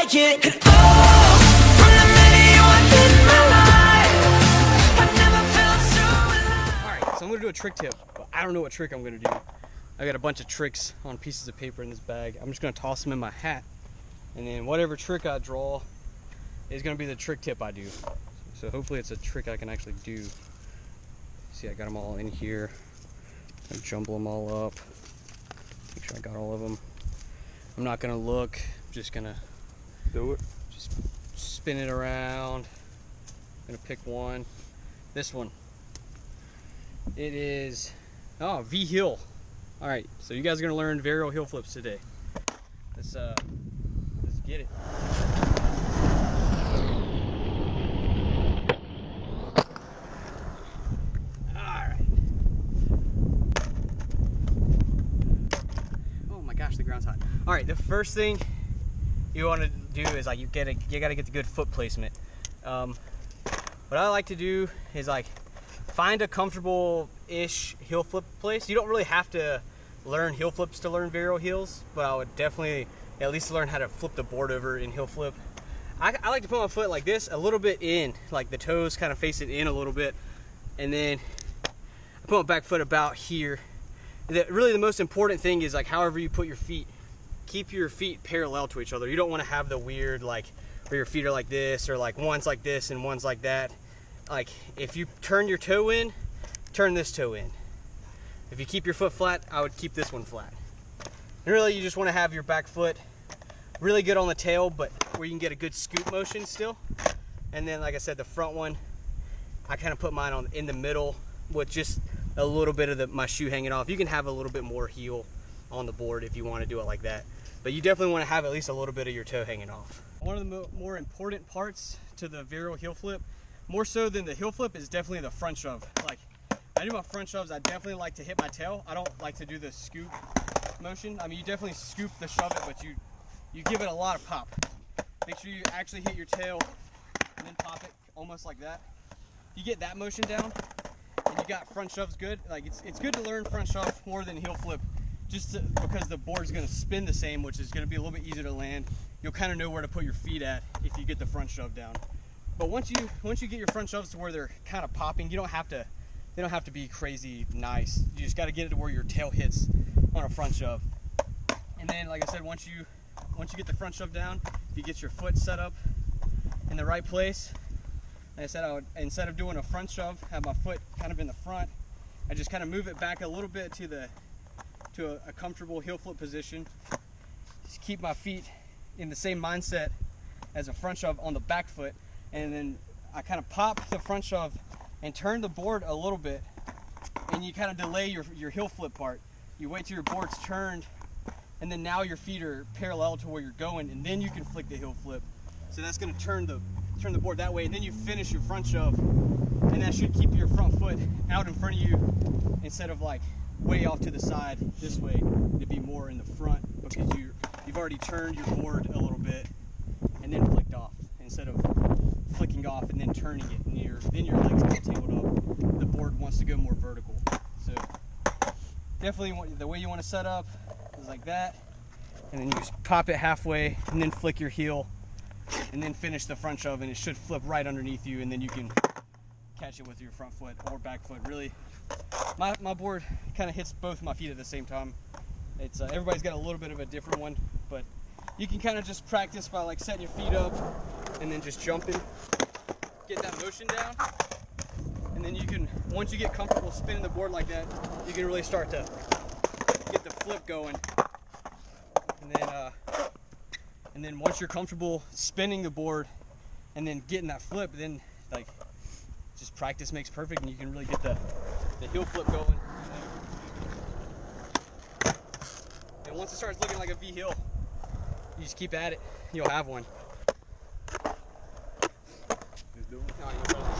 like it. And oh, from the minute you walked in my life, I've never felt so alive. Alright, so I'm gonna do a trick tip, but I don't know what trick I'm gonna do. I got a bunch of tricks on pieces of paper in this bag. I'm just gonna toss them in my hat, and then whatever trick I draw is gonna be the trick tip I do. So hopefully it's a trick I can actually do. See, I got them all in here. I jumble them all up. Make sure I got all of them. I'm not gonna look. I'm just gonna do it. Just spin it around. I'm gonna pick one. This one. It is V heel. All right, so you guys are gonna learn varial heel flips today. Let's get it. Gosh, the ground's hot. All right, the first thing you want to do is like you gotta get the good foot placement. What I like to do is like find a comfortable-ish heel flip place. You don't really have to learn heel flips to learn varial heels, but I would definitely at least learn how to flip the board over in heel flip. I like to put my foot like this, a little bit in, like the toes kind of facing in a little bit, and then I put my back foot about here. Really the most important thing is like however you put your feet, keep your feet parallel to each other. You don't want to have the weird like where your feet are like this, or like one's like this and one's like that. Like if you turn your toe in, turn this toe in. If you keep your foot flat, I would keep this one flat. And really you just want to have your back foot really good on the tail, but where you can get a good scoop motion still. And then like I said, the front one, I kind of put mine in the middle with just a little bit of my shoe hanging off. You can have a little bit more heel on the board if you want to do it like that, but you definitely want to have at least a little bit of your toe hanging off. One of the more important parts to the varial heel flip, more so than the heel flip, is definitely the front shove. Like I do my front shoves, I definitely like to hit my tail. I don't like to do the scoop motion. I mean, you definitely scoop the shove it, but you give it a lot of pop. Make sure you actually hit your tail and then pop it almost like that. You get that motion down, and you got front shoves good. Like it's good to learn front shove more than heel flip, because the board's going to spin the same, which is going to be a little bit easier to land. You'll kind of know where to put your feet at if you get the front shove down. But once you get your front shoves to where they're kind of popping, they don't have to be crazy nice. You just got to get it to where your tail hits on a front shove. And then like I said, once you get the front shove down, you get your foot set up in the right place. Like I said, I would, instead of doing a front shove, have my foot kind of in the front. I just kind of move it back a little bit to a comfortable heel flip position. Just keep my feet in the same mindset as a front shove on the back foot, and then I kind of pop the front shove and turn the board a little bit, and you kind of delay your heel flip part. You wait till your board's turned, and then now your feet are parallel to where you're going, and then you can flick the heel flip. So that's going to turn the board that way, and then you finish your front shove, and that should keep your front foot out in front of you instead of like way off to the side this way. To be more in the front, because you've already turned your board a little bit and then flicked off, instead of flicking off and then turning it, and then your legs get tangled up. The board wants to go more vertical. So definitely the way you want to set up is like that, and then you just pop it halfway and then flick your heel, and then finish the front shove, and it should flip right underneath you, and then you can catch it with your front foot or back foot. Really, my board kind of hits both my feet at the same time. It's everybody's got a little bit of a different one, but you can kind of just practice by like setting your feet up and then just jumping, get that motion down, and then you can, once you get comfortable spinning the board like that, you can really start to get the flip going. And then once you're comfortable spinning the board and then getting that flip, then like just practice makes perfect, and you can really get the heel flip going. And once it starts looking like a V heel, you just keep at it, you'll have one. Just do it.